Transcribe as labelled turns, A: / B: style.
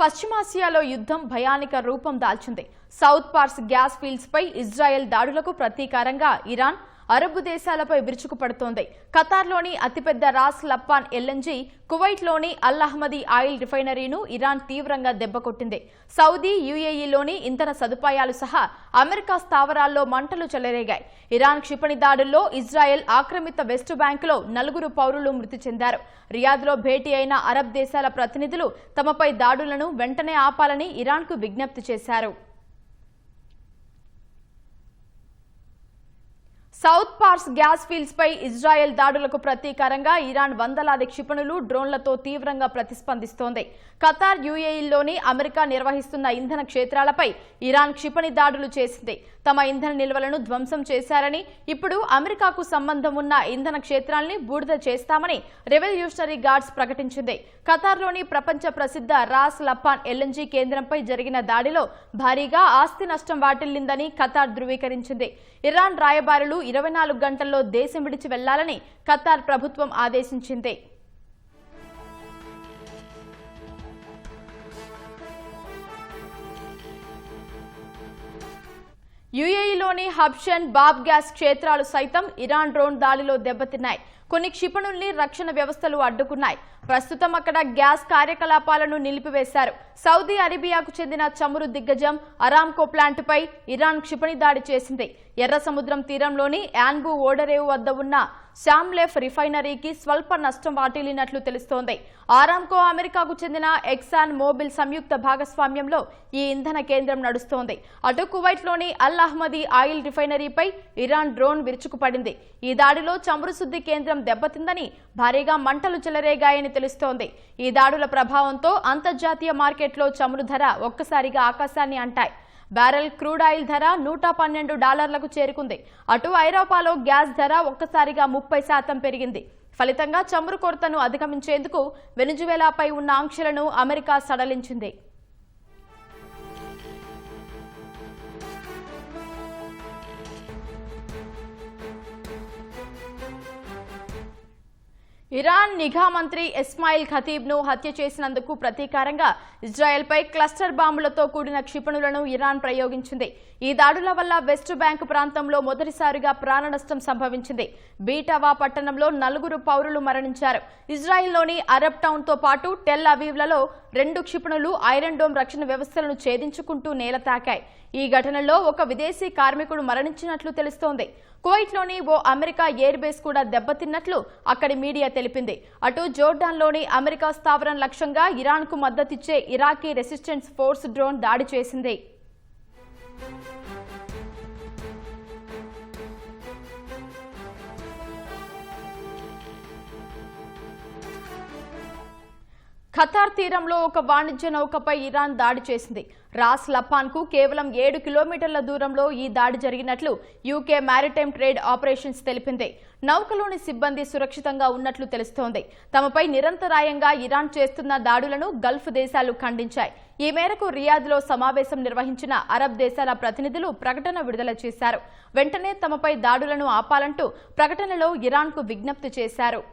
A: పశ్చిమాసియాలో యుద్ధం భయానక రూపం దాల్చింది. సౌత్ పార్స్ గ్యాస్ ఫీల్డ్స్ పై ఇజ్రాయెల్ దాడులకు ప్రతీకారంగా ఇరాన్ అరబ్ దేశాలపై విరుచుకుపడుతోంది. ఖతార్లోని అతిపెద్ద రాస్ లప్పాన్ ఎల్ఎన్జీ, కువైట్లోని అల్ అహ్మదీ ఆయిల్ రిఫైనరీను ఇరాన్ తీవ్రంగా దెబ్బకొట్టింది. సౌదీ, యుఏఈలోని ఇంధన సదుపాయాలు సహా అమెరికా స్థావరాల్లో మంటలు చెలరేగాయి. ఇరాన్ క్షిపణి దాడుల్లో ఇజ్రాయెల్ ఆక్రమిత వెస్ట్ బ్యాంకులో 4 పౌరులు మృతి చెందారు. రియాద్లో భేటీ అయిన అరబ్ దేశాల ప్రతినిధులు తమపై దాడులను వెంటనే ఆపాలని ఇరాన్కు విజ్ఞప్తి చేశారు. సౌత్ పార్స్ గ్యాస్ ఫీల్డ్స్ పై ఇజ్రాయెల్ దాడులకు ప్రతీకారంగా ఇరాన్ వందలాది క్షిపణులు, డ్రోన్లతో తీవ్రంగా ప్రతిస్పందిస్తోంది. ఖతార్, యుఏఈలోని అమెరికా నిర్వహిస్తున్న ఇంధన క్షేత్రాలపై ఇరాన్ క్షిపణి దాడులు చేసింది. తమ ఇంధన నిల్వలను ధ్వంసం చేశారని, ఇప్పుడు అమెరికాకు సంబంధం ఉన్న ఇంధన క్షేత్రాల్ని బూడిద చేస్తామని రెవల్యూషనరీ గార్డ్స్ ప్రకటించింది. ఖతార్లోని ప్రపంచ ప్రసిద్ధ రాస్ లప్పాన్ ఎల్ఎన్జీ కేంద్రంపై జరిగిన దాడిలో భారీగా ఆస్తి నష్టం వాటిల్లిందని ఖతార్ ధృవీకరించింది. ఇరాన్ రాయబారులు 24 గంటల్లో దేశం విడిచి వెళ్లాలని ఖతార్ ప్రభుత్వం ఆదేశించింది. యుఏఈలోని హబ్షన్, బాబ్ గ్యాస్ క్షేత్రాలు సైతం ఇరాన్ డ్రోన్ దాడిలో దెబ్బతిన్నాయి. కొన్ని క్షిపణుల్ని రక్షణ వ్యవస్థలు అడ్డుకున్నాయి. ప్రస్తుతం అక్కడ గ్యాస్ కార్యకలాపాలను నిలిపివేశారు. సౌదీ అరేబియాకు చెందిన చమురు దిగ్గజం అరామ్కో ప్లాంటుపై ఇరాన్ క్షిపణి దాడి చేసింది. ఎర్ర సముద్రం తీరంలోని యాన్బు ఓడరేవు వద్ద ఉన్న శామ్లెఫ్ రిఫైనరీకి స్వల్ప నష్టం వాటిల్లినట్లు తెలుస్తోంది. ఆరామ్కో అమెరికాకు చెందిన ఎక్సాన్ మోబిల్ సంయుక్త భాగస్వామ్యంలో ఈ ఇంధన కేంద్రం నడుస్తోంది. అటు కువైట్లోని అల్ అహ్మదీ ఆయిల్ రిఫైనరీపై ఇరాన్ డ్రోన్ విరుచుకుపడింది. ఈ దాడిలో చమురు శుద్ధి కేంద్రం దెబ్బతిందని, భారీగా మంటలు చెలరేగాయని తెలుస్తోంది. ఈ దాడుల ప్రభావంతో అంతర్జాతీయ మార్కెట్లో చమురు ధర ఒక్కసారిగా ఆకాశాన్ని అంటాయి. బ్యారెల్ క్రూడ్ ఆయిల్ ధర $112 చేరుకుంది. అటు ఐరోపాలో గ్యాస్ ధర ఒక్కసారిగా 30% పెరిగింది. ఫలితంగా చమురు కొరతను అధిగమించేందుకు వెనిజువేలాపై ఉన్న ఆంక్షలను అమెరికా సడలించింది. ఇరాన్ నిఘా మంత్రి ఇస్మాయిల్ ఖతీబ్ను హత్య చేసినందుకు ప్రతీకారంగా ఇజ్రాయెల్పై క్లస్టర్ బాంబులతో కూడిన క్షిపణులను ఇరాన్ ప్రయోగించింది. ఈ దాడుల వల్ల వెస్ట్ బ్యాంక్ ప్రాంతంలో మొదటిసారిగా ప్రాణ నష్టం సంభవించింది. బీటవా పట్టణంలో 4 పౌరులు మరణించారు. ఇజ్రాయెల్లోని అరబ్ టౌన్తో పాటు టెల్ అవీవ్లలో 2 క్షిపణులు ఐరన్ డోమ్ రక్షణ వ్యవస్థలను ఛేదించుకుంటూ నేల తాకాయి. ఈ ఘటనలో ఒక విదేశీ కార్మికుడు మరణించినట్లు తెలుస్తోంది. కువైట్లోని ఓ అమెరికా ఎయిర్ బేస్ కూడా దెబ్బతిన్నట్లు అక్కడి మీడియా తెలిపింది. అటు జోర్డాన్లోని అమెరికా స్థావరం లక్ష్యంగా ఇరాన్కు మద్దతిచ్చే ఇరాకీ రెసిస్టెన్స్ ఫోర్స్ డ్రోన్ దాడి చేసింది. ఖతార్ తీరంలో ఒక వాణిజ్య నౌకపై ఇరాన్ దాడి చేసింది. రాస్ లప్పాన్ కు కేవలం 7 కిలోమీటర్ల దూరంలో ఈ దాడి జరిగినట్లు యూకే మ్యారిటైమ్ ట్రేడ్ ఆపరేషన్స్ తెలిపింది. నౌకలోని సిబ్బంది సురక్షితంగా ఉన్నట్లు తెలుస్తోంది. తమపై నిరంతరాయంగా ఇరాన్ చేస్తున్న దాడులను గల్ఫ్ దేశాలు ఖండించాయి. ఈ మేరకు రియాద్లో సమావేశం నిర్వహించిన అరబ్ దేశాల ప్రతినిధులు ప్రకటన విడుదల చేశారు. వెంటనే తమపై దాడులను ఆపాలంటూ ప్రకటనలో ఇరాన్కు విజ్ఞప్తి చేశారు.